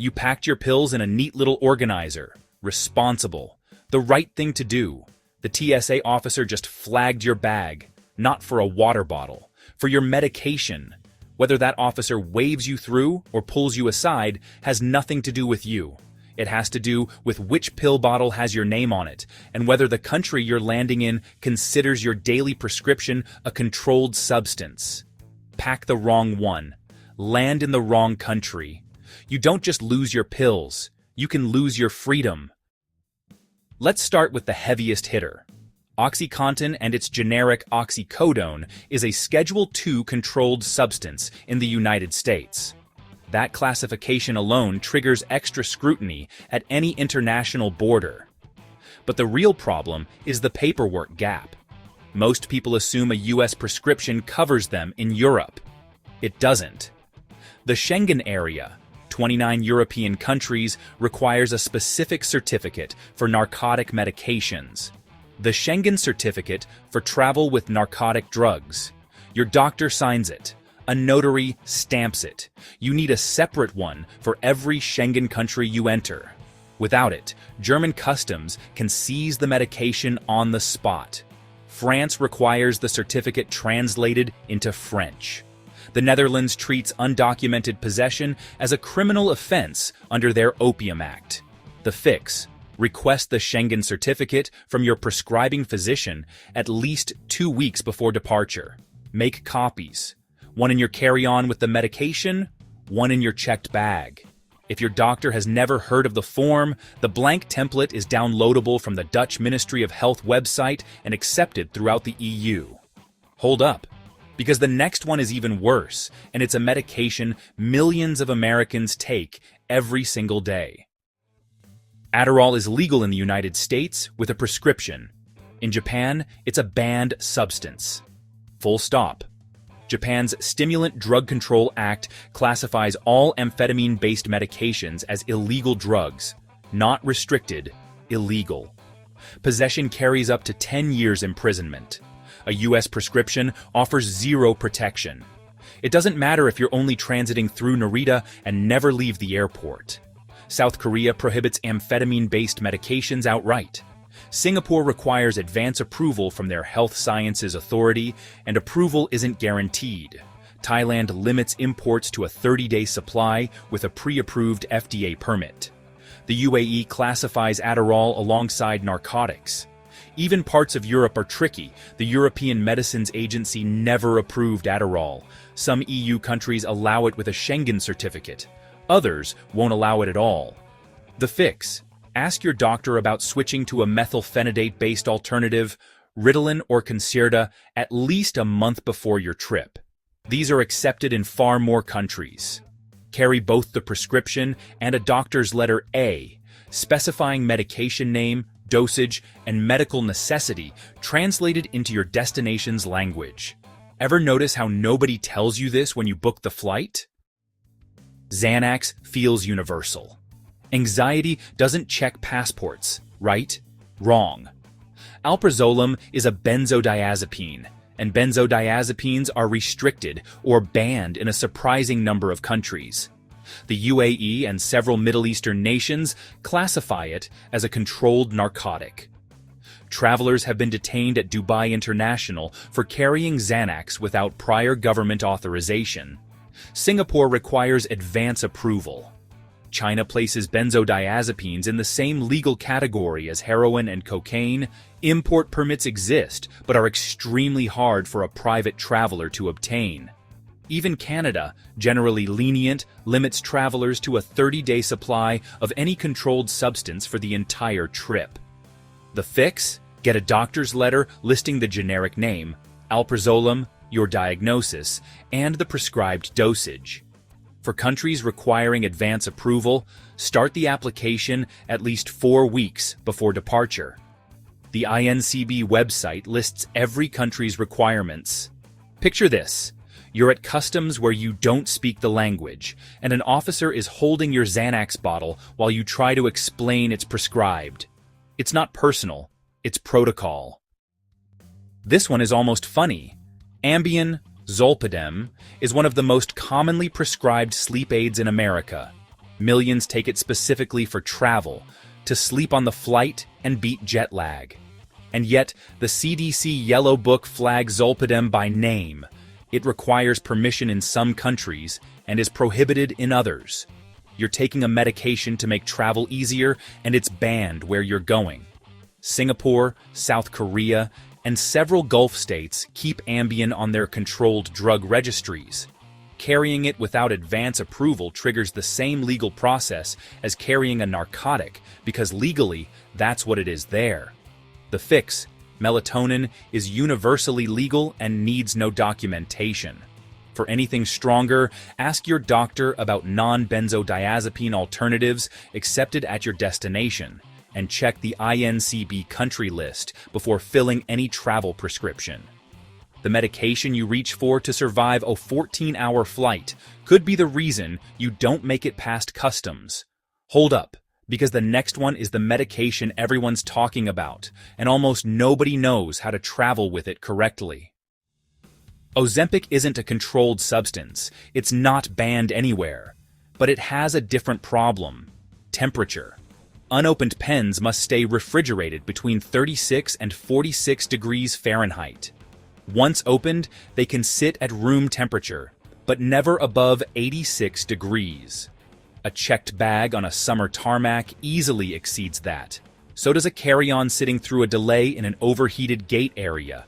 You packed your pills in a neat little organizer. Responsible. The right thing to do. The TSA officer just flagged your bag, not for a water bottle, for your medication. Whether that officer waves you through or pulls you aside has nothing to do with you. It has to do with which pill bottle has your name on it, and whether the country you're landing in considers your daily prescription a controlled substance. Pack the wrong one. Land in the wrong country. You don't just lose your pills, you can lose your freedom. Let's start with the heaviest hitter. OxyContin and its generic oxycodone is a Schedule II controlled substance in the United States. That classification alone triggers extra scrutiny at any international border. But the real problem is the paperwork gap. Most people assume a US prescription covers them in Europe. It doesn't. The Schengen area, 29 European countries, requires a specific certificate for narcotic medications. The Schengen certificate for travel with narcotic drugs. Your doctor signs it. A notary stamps it. You need a separate one for every Schengen country you enter. Without it, German customs can seize the medication on the spot. France requires the certificate translated into French. The Netherlands treats undocumented possession as a criminal offense under their Opium Act. The fix: request the Schengen certificate from your prescribing physician at least 2 weeks before departure. Make copies. One in your carry-on with the medication, one in your checked bag. If your doctor has never heard of the form, the blank template is downloadable from the Dutch Ministry of Health website and accepted throughout the EU. Hold up, because the next one is even worse, and it's a medication millions of Americans take every single day. Adderall is legal in the United States with a prescription. In Japan, it's a banned substance. Full stop. Japan's Stimulant Drug Control Act classifies all amphetamine-based medications as illegal drugs, not restricted, illegal. Possession carries up to 10 years imprisonment. A US prescription offers zero protection. It doesn't matter if you're only transiting through Narita and never leave the airport. South Korea prohibits amphetamine-based medications outright. Singapore requires advance approval from their Health Sciences Authority, and approval isn't guaranteed. Thailand limits imports to a 30-day supply with a pre-approved FDA permit. The UAE classifies Adderall alongside narcotics. Even parts of Europe are tricky. The European Medicines Agency never approved Adderall. Some EU countries allow it with a Schengen certificate. Others won't allow it at all. The fix: ask your doctor about switching to a methylphenidate-based alternative, Ritalin or Concerta, at least a month before your trip. These are accepted in far more countries. Carry both the prescription and a doctor's letter A, specifying medication name, dosage, and medical necessity translated into your destination's language. Ever notice how nobody tells you this when you book the flight? Xanax feels universal. Anxiety doesn't check passports, right? Wrong. Alprazolam is a benzodiazepine, and benzodiazepines are restricted or banned in a surprising number of countries. The UAE and several Middle Eastern nations classify it as a controlled narcotic. Travelers have been detained at Dubai International for carrying Xanax without prior government authorization. Singapore requires advance approval. China places benzodiazepines in the same legal category as heroin and cocaine. Import permits exist, but are extremely hard for a private traveler to obtain. Even Canada, generally lenient, limits travelers to a 30-day supply of any controlled substance for the entire trip. The fix? Get a doctor's letter listing the generic name, alprazolam, your diagnosis, and the prescribed dosage. For countries requiring advance approval, start the application at least 4 weeks before departure. The INCB website lists every country's requirements. Picture this. You're at customs where you don't speak the language, and an officer is holding your Xanax bottle while you try to explain it's prescribed. It's not personal, it's protocol. This one is almost funny. Ambien, Zolpidem, is one of the most commonly prescribed sleep aids in America. Millions take it specifically for travel, to sleep on the flight and beat jet lag. And yet, the CDC Yellow Book flags zolpidem by name. It requires permission in some countries and is prohibited in others. You're taking a medication to make travel easier, and it's banned where you're going. Singapore, South Korea, and several Gulf states keep Ambien on their controlled drug registries. Carrying it without advance approval triggers the same legal process as carrying a narcotic, because legally, that's what it is there. The fix, melatonin, is universally legal and needs no documentation. For anything stronger, ask your doctor about non-benzodiazepine alternatives accepted at your destination, and check the INCB country list before filling any travel prescription. The medication you reach for to survive a 14-hour flight could be the reason you don't make it past customs. Hold up, because the next one is the medication everyone's talking about, and almost nobody knows how to travel with it correctly. Ozempic isn't a controlled substance. It's not banned anywhere. But it has a different problem: temperature. Unopened pens must stay refrigerated between 36 and 46 degrees Fahrenheit. Once opened, they can sit at room temperature, but never above 86 degrees. A checked bag on a summer tarmac easily exceeds that. So does a carry-on sitting through a delay in an overheated gate area.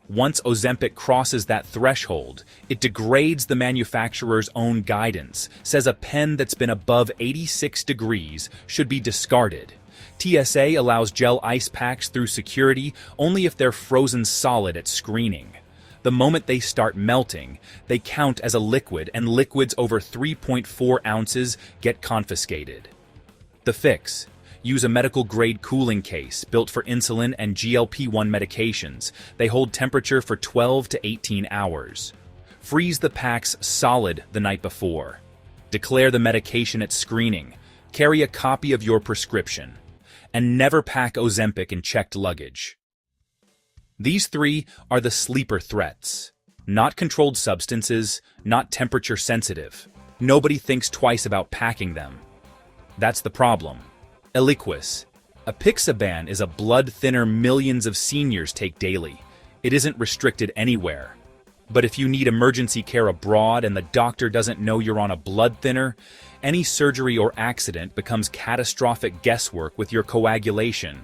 Once Ozempic crosses that threshold, it degrades the manufacturer's own guidance, says a pen that's been above 86 degrees should be discarded. TSA allows gel ice packs through security only if they're frozen solid at screening. The moment they start melting, they count as a liquid, and liquids over 3.4 ounces get confiscated. The fix: use a medical-grade cooling case built for insulin and GLP-1 medications. They hold temperature for 12 to 18 hours. Freeze the packs solid the night before. Declare the medication at screening. Carry a copy of your prescription. And never pack Ozempic in checked luggage. These three are the sleeper threats. Not controlled substances, not temperature sensitive. Nobody thinks twice about packing them. That's the problem. Eliquis. Apixaban is a blood thinner millions of seniors take daily. It isn't restricted anywhere. But if you need emergency care abroad and the doctor doesn't know you're on a blood thinner, any surgery or accident becomes catastrophic guesswork with your coagulation.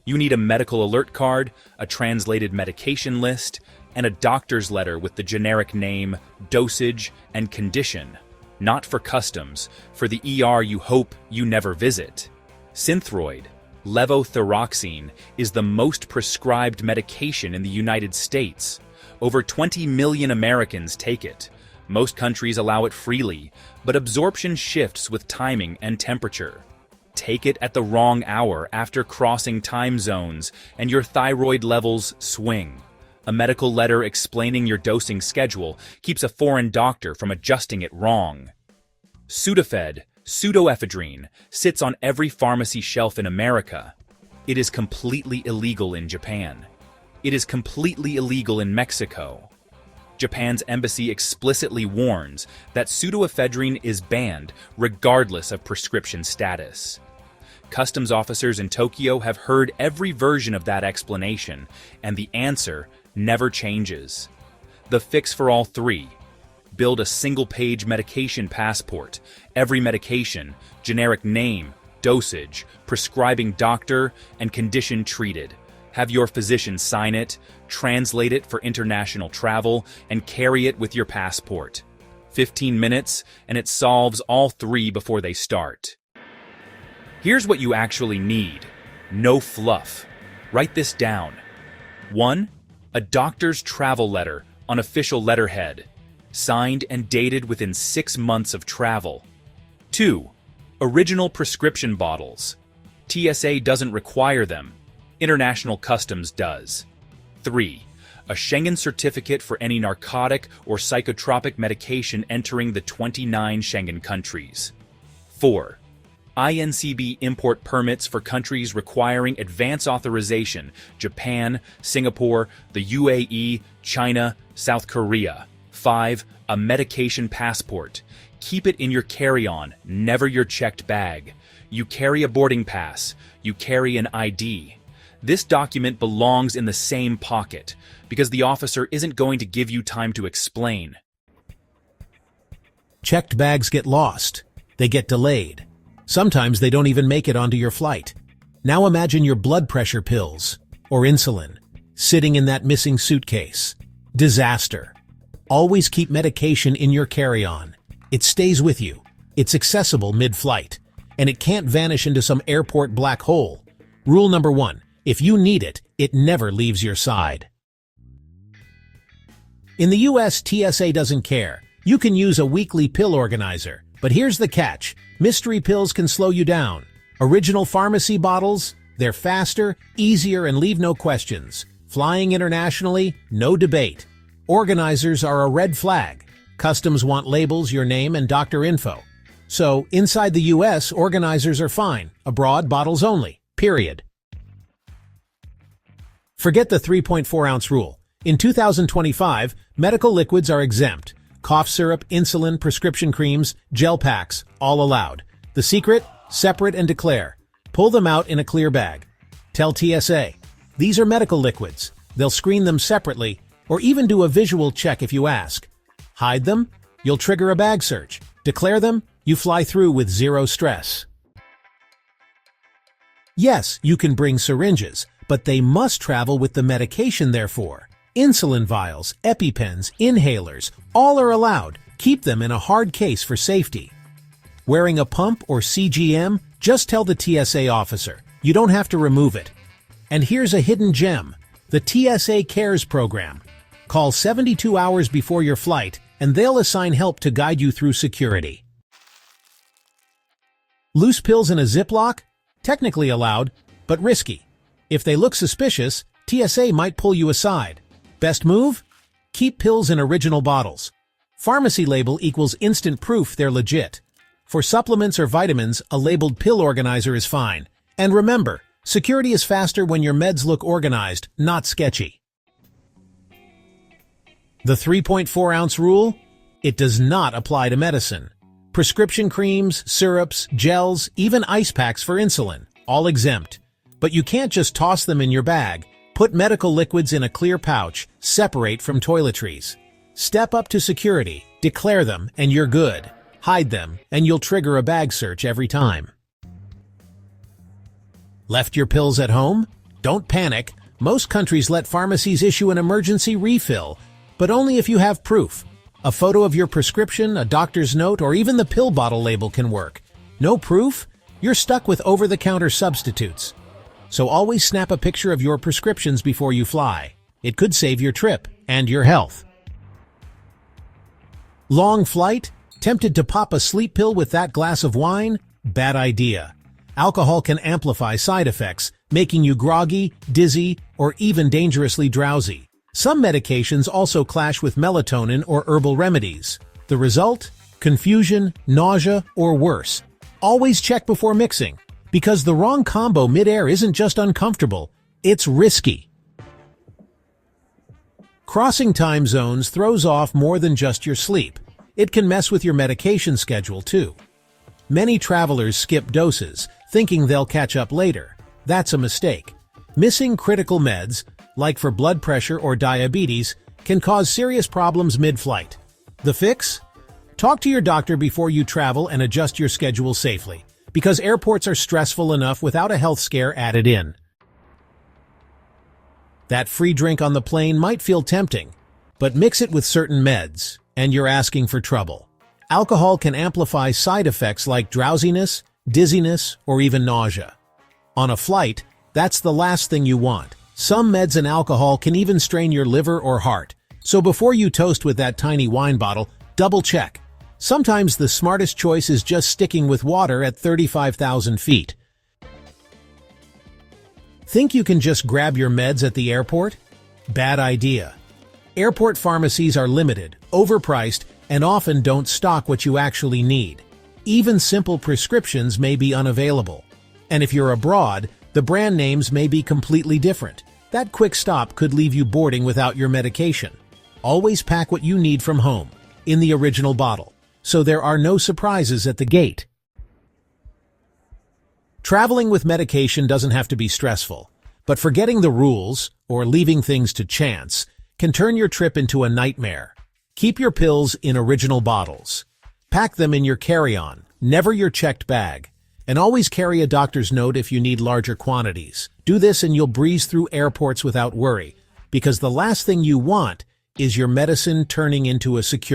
You need a medical alert card, a translated medication list, and a doctor's letter with the generic name, dosage, and condition. Not for customs, for the ER you hope you never visit. Synthroid, levothyroxine, is the most prescribed medication in the United States. Over 20 million Americans take it. Most countries allow it freely, but absorption shifts with timing and temperature. Take it at the wrong hour after crossing time zones, and your thyroid levels swing. A medical letter explaining your dosing schedule keeps a foreign doctor from adjusting it wrong. Sudafed, pseudoephedrine, sits on every pharmacy shelf in America. It is completely illegal in Japan. It is completely illegal in Mexico. Japan's embassy explicitly warns that pseudoephedrine is banned regardless of prescription status. Customs officers in Tokyo have heard every version of that explanation, and the answer never changes. The fix for all three: build a single-page medication passport. Every medication, generic name, dosage, prescribing doctor, and condition treated. Have your physician sign it, translate it for international travel, and carry it with your passport. 15 minutes, and it solves all three before they start. Here's what you actually need. No fluff. Write this down. 1. A doctor's travel letter on official letterhead, signed and dated within 6 months of travel. 2. Original prescription bottles. TSA doesn't require them. International Customs does. 3. A Schengen certificate for any narcotic or psychotropic medication entering the 29 Schengen countries. 4. INCB import permits for countries requiring advance authorization: Japan, Singapore, the UAE, China, South Korea. 5. A medication passport. Keep it in your carry-on, never your checked bag. You carry a boarding pass. You carry an ID. This document belongs in the same pocket, because the officer isn't going to give you time to explain. Checked bags get lost. They get delayed. Sometimes they don't even make it onto your flight. Now imagine your blood pressure pills, or insulin, sitting in that missing suitcase. Disaster. Always keep medication in your carry-on. It stays with you. It's accessible mid-flight, and it can't vanish into some airport black hole. Rule number 1, if you need it, it never leaves your side. In the US, TSA doesn't care. You can use a weekly pill organizer, but here's the catch. Mystery pills can slow you down. Original pharmacy bottles, they're faster, easier, and leave no questions. Flying internationally, no debate. Organizers are a red flag. Customs want labels, your name, and doctor info. So, inside the US, organizers are fine. Abroad, bottles only. Period. Forget the 3.4-ounce rule. In 2025, medical liquids are exempt. Cough syrup, insulin, prescription creams, gel packs, all allowed. The secret? Separate and declare. Pull them out in a clear bag. Tell TSA, these are medical liquids. They'll screen them separately, or even do a visual check if you ask. Hide them? You'll trigger a bag search. Declare them? You fly through with zero stress. Yes, you can bring syringes, but they must travel with the medication therefore. Insulin vials, EpiPens, inhalers, all are allowed. Keep them in a hard case for safety. Wearing a pump or CGM? Just tell the TSA officer. You don't have to remove it. And here's a hidden gem. The TSA Cares program. Call 72 hours before your flight, and they'll assign help to guide you through security. Loose pills in a Ziploc? Technically allowed, but risky. If they look suspicious, TSA might pull you aside. Best move? Keep pills in original bottles. Pharmacy label equals instant proof they're legit. For supplements or vitamins, a labeled pill organizer is fine. And remember, security is faster when your meds look organized, not sketchy. The 3.4-ounce rule? It does not apply to medicine. Prescription creams, syrups, gels, even ice packs for insulin, all exempt. But you can't just toss them in your bag. Put medical liquids in a clear pouch, separate from toiletries. Step up to security, declare them, and you're good. Hide them, and you'll trigger a bag search every time. Left your pills at home? Don't panic. Most countries let pharmacies issue an emergency refill, but only if you have proof. A photo of your prescription, a doctor's note, or even the pill bottle label can work. No proof? You're stuck with over-the-counter substitutes. So always snap a picture of your prescriptions before you fly. It could save your trip and your health. Long flight? Tempted to pop a sleep pill with that glass of wine? Bad idea. Alcohol can amplify side effects, making you groggy, dizzy, or even dangerously drowsy. Some medications also clash with melatonin or herbal remedies. The result? Confusion, nausea, or worse. Always check before mixing, because the wrong combo mid-air isn't just uncomfortable, it's risky. Crossing time zones throws off more than just your sleep. It can mess with your medication schedule too. Many travelers skip doses, thinking they'll catch up later. That's a mistake. Missing critical meds, like for blood pressure or diabetes, can cause serious problems mid-flight. The fix? Talk to your doctor before you travel and adjust your schedule safely, because airports are stressful enough without a health scare added in. That free drink on the plane might feel tempting, but mix it with certain meds, and you're asking for trouble. Alcohol can amplify side effects like drowsiness, dizziness, or even nausea. On a flight, that's the last thing you want. Some meds and alcohol can even strain your liver or heart. So before you toast with that tiny wine bottle, double check. Sometimes the smartest choice is just sticking with water at 35,000 feet. Think you can just grab your meds at the airport? Bad idea. Airport pharmacies are limited, overpriced, and often don't stock what you actually need. Even simple prescriptions may be unavailable. And if you're abroad, the brand names may be completely different. That quick stop could leave you boarding without your medication. Always pack what you need from home, in the original bottle. so there are no surprises at the gate. Traveling with medication doesn't have to be stressful, but forgetting the rules or leaving things to chance can turn your trip into a nightmare. Keep your pills in original bottles. Pack them in your carry-on, never your checked bag, and always carry a doctor's note if you need larger quantities. Do this and you'll breeze through airports without worry, because the last thing you want is your medicine turning into a security